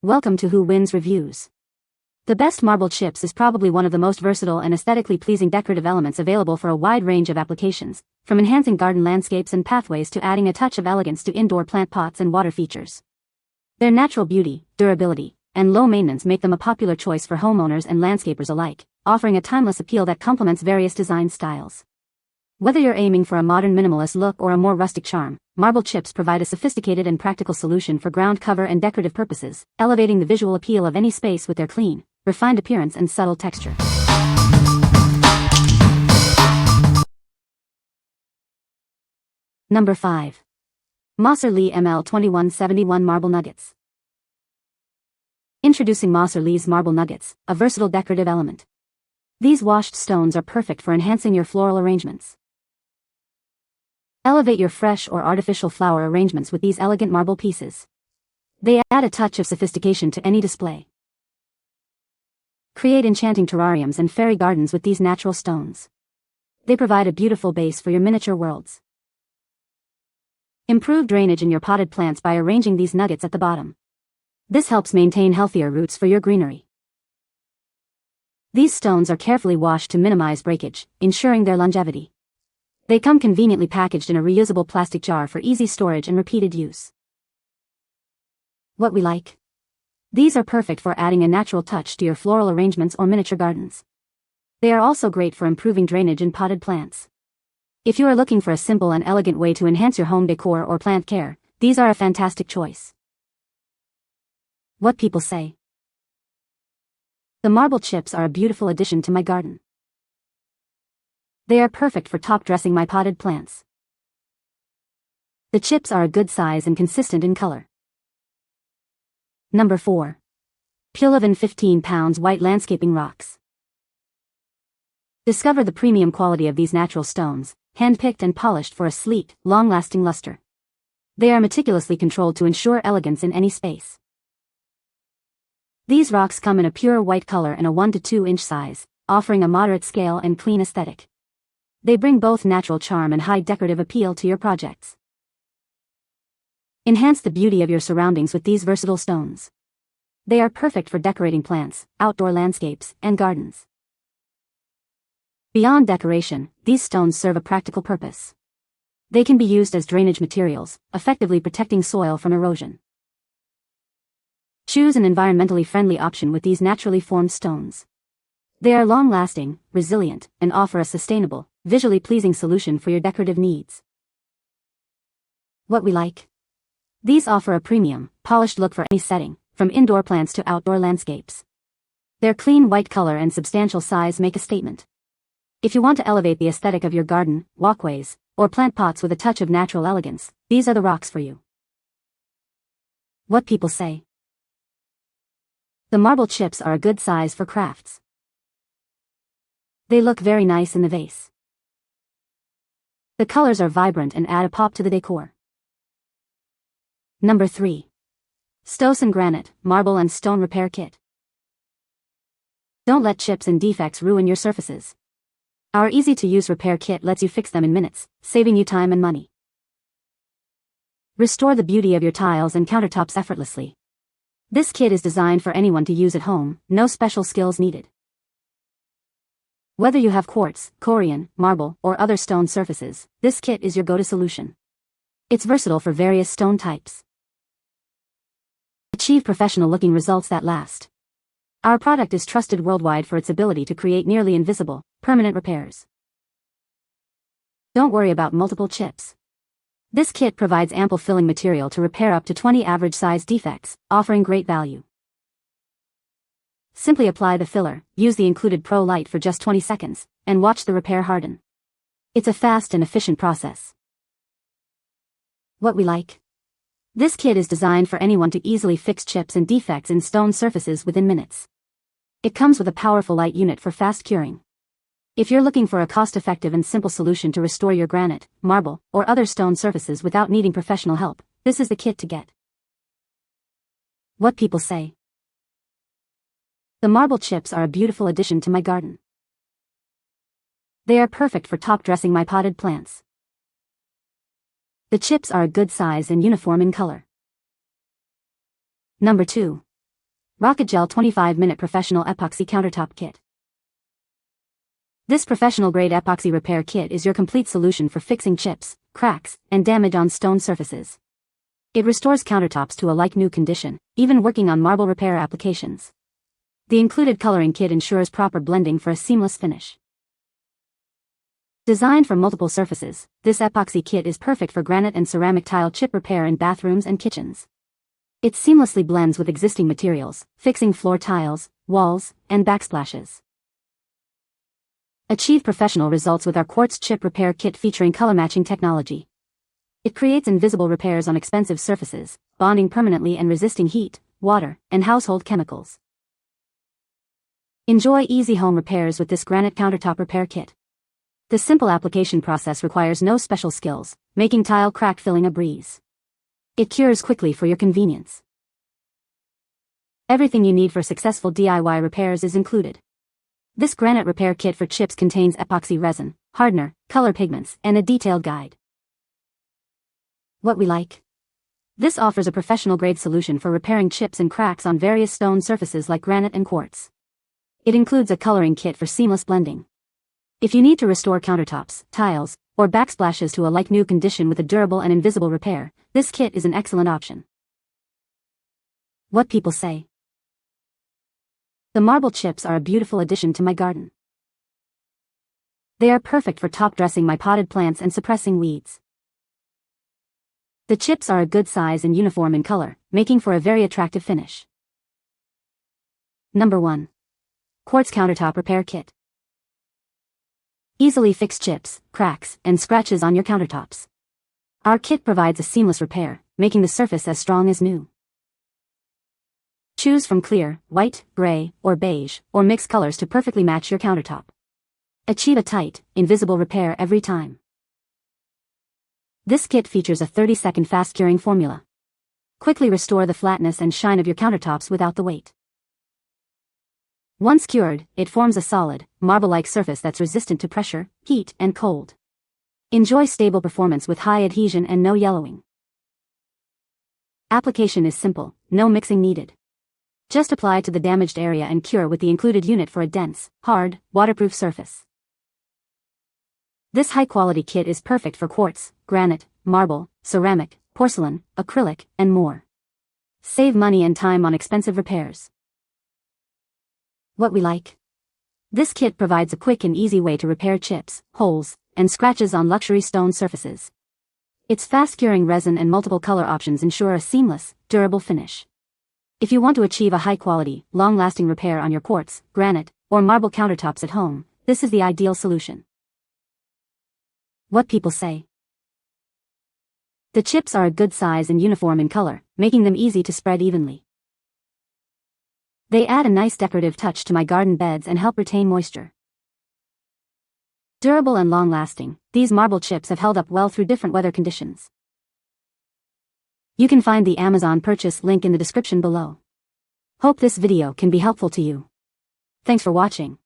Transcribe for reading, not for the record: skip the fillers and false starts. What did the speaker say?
Welcome to Who Wins Reviews. The best marble chips is probably one of the most versatile and aesthetically pleasing decorative elements available for a wide range of applications, from enhancing garden landscapes and pathways to adding a touch of elegance to indoor plant pots and water features. Their natural beauty, durability, and low maintenance make them a popular choice for homeowners and landscapers alike, offering a timeless appeal that complements various design styles. Whether you're aiming for a modern minimalist look or a more rustic charm, marble chips provide a sophisticated and practical solution for ground cover and decorative purposes, elevating the visual appeal of any space with their clean, refined appearance and subtle texture. Number 5. Mosser Lee ML2171 Marble Nuggets. Introducing Mosser Lee's Marble Nuggets, a versatile decorative element. These washed stones are perfect for enhancing your floral arrangements. Elevate your fresh or artificial flower arrangements with these elegant marble pieces. They add a touch of sophistication to any display. Create enchanting terrariums and fairy gardens with these natural stones. They provide a beautiful base for your miniature worlds. Improve drainage in your potted plants by arranging these nuggets at the bottom. This helps maintain healthier roots for your greenery. These stones are carefully washed to minimize breakage, ensuring their longevity. They come conveniently packaged in a reusable plastic jar for easy storage and repeated use. What we like. These are perfect for adding a natural touch to your floral arrangements or miniature gardens. They are also great for improving drainage in potted plants. If you are looking for a simple and elegant way to enhance your home decor or plant care, these are a fantastic choice. What people say. The marble chips are a beautiful addition to my garden. They are perfect for top dressing my potted plants. The chips are a good size and consistent in color. Number 4. Pulovin 15 pounds white landscaping rocks. Discover the premium quality of these natural stones, hand-picked and polished for a sleek, long-lasting luster. They are meticulously controlled to ensure elegance in any space. These rocks come in a pure white color and a 1 to 2 inch size, offering a moderate scale and clean aesthetic. They bring both natural charm and high decorative appeal to your projects. Enhance the beauty of your surroundings with these versatile stones. They are perfect for decorating plants, outdoor landscapes, and gardens. Beyond decoration, these stones serve a practical purpose. They can be used as drainage materials, effectively protecting soil from erosion. Choose an environmentally friendly option with these naturally formed stones. They are long-lasting, resilient, and offer a sustainable, visually pleasing solution for your decorative needs. What we like. These offer a premium, polished look for any setting, from indoor plants to outdoor landscapes. Their clean white color and substantial size make a statement. If you want to elevate the aesthetic of your garden, walkways, or plant pots with a touch of natural elegance, these are the rocks for you. What people say. The marble chips are a good size for crafts. They look very nice in the vase. The colors are vibrant and add a pop to the decor. Number 3. Stowsen Granite, Marble and Stone Repair Kit. Don't let chips and defects ruin your surfaces. Our easy-to-use repair kit lets you fix them in minutes, saving you time and money. Restore the beauty of your tiles and countertops effortlessly. This kit is designed for anyone to use at home, no special skills needed. Whether you have quartz, Korean, marble, or other stone surfaces, this kit is your go-to solution. It's versatile for various stone types. Achieve professional-looking results that last. Our product is trusted worldwide for its ability to create nearly invisible, permanent repairs. Don't worry about multiple chips. This kit provides ample filling material to repair up to 20 average-size defects, offering great value. Simply apply the filler, use the included Pro Light for just 20 seconds, and watch the repair harden. It's a fast and efficient process. What we like. This kit is designed for anyone to easily fix chips and defects in stone surfaces within minutes. It comes with a powerful light unit for fast curing. If you're looking for a cost-effective and simple solution to restore your granite, marble, or other stone surfaces without needing professional help, this is the kit to get. What people say. The marble chips are a beautiful addition to my garden. They are perfect for top dressing my potted plants. The chips are a good size and uniform in color. Number 2. RocketGel 25-minute professional epoxy countertop kit. This professional-grade epoxy repair kit is your complete solution for fixing chips, cracks, and damage on stone surfaces. It restores countertops to a like-new condition, even working on marble repair applications. The included coloring kit ensures proper blending for a seamless finish. Designed for multiple surfaces, this epoxy kit is perfect for granite and ceramic tile chip repair in bathrooms and kitchens. It seamlessly blends with existing materials, fixing floor tiles, walls, and backsplashes. Achieve professional results with our Quartz chip repair kit featuring color-matching technology. It creates invisible repairs on expensive surfaces, bonding permanently and resisting heat, water, and household chemicals. Enjoy easy home repairs with this Granite countertop repair kit. The simple application process requires no special skills, making tile crack filling a breeze. It cures quickly for your convenience. Everything you need for successful DIY repairs is included. This Granite repair kit for chips contains epoxy resin, hardener, color pigments, and a detailed guide. What we like. This offers a professional-grade solution for repairing chips and cracks on various stone surfaces like granite and quartz. It includes a coloring kit for seamless blending. If you need to restore countertops, tiles, or backsplashes to a like-new condition with a durable and invisible repair, this kit is an excellent option. What people say. The marble chips are a beautiful addition to my garden. They are perfect for top dressing my potted plants and suppressing weeds. The chips are a good size and uniform in color, making for a very attractive finish. Number 1. Quartz Countertop Repair Kit. Easily fix chips, cracks, and scratches on your countertops. Our kit provides a seamless repair, making the surface as strong as new. Choose from clear, white, gray, or beige, or mix colors to perfectly match your countertop. Achieve a tight, invisible repair every time. This kit features a 30-second fast curing formula. Quickly restore the flatness and shine of your countertops without the weight. Once cured, it forms a solid, marble-like surface that's resistant to pressure, heat, and cold. Enjoy stable performance with high adhesion and no yellowing. Application is simple, no mixing needed. Just apply to the damaged area and cure with the included unit for a dense, hard, waterproof surface. This high-quality kit is perfect for quartz, granite, marble, ceramic, porcelain, acrylic, and more. Save money and time on expensive repairs. What we like. This kit provides a quick and easy way to repair chips, holes, and scratches on luxury stone surfaces. Its fast-curing resin and multiple color options ensure a seamless, durable finish. If you want to achieve a high-quality, long-lasting repair on your quartz, granite, or marble countertops at home, this is the ideal solution. What people say. The chips are a good size and uniform in color, making them easy to spread evenly. They add a nice decorative touch to my garden beds and help retain moisture. Durable and long-lasting, these marble chips have held up well through different weather conditions. You can find the Amazon purchase link in the description below. Hope this video can be helpful to you. Thanks for watching.